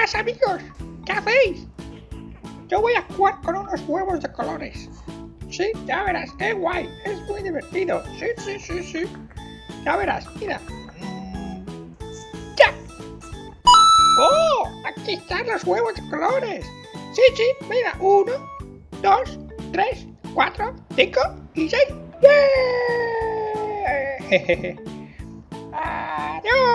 pasa, amigos? ¿Qué hacéis? Yo voy a jugar con unos huevos de colores. Sí, ya verás, qué guay, es muy divertido. Sí. Ya verás, mira. ¡Ya! ¡Oh! Aquí están los huevos de colores. Sí, mira, 1, 2, 3, 4, 5 y 6. ¡Yeah! ¡Adiós!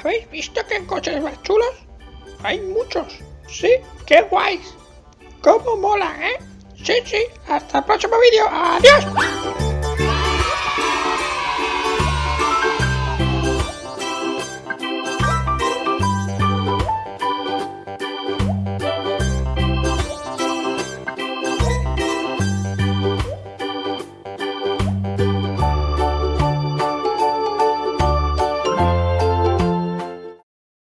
¿Habéis visto qué coches más chulos? Hay muchos. Sí, qué guays. ¡Cómo molan, eh! Sí, hasta el próximo vídeo. ¡Adiós!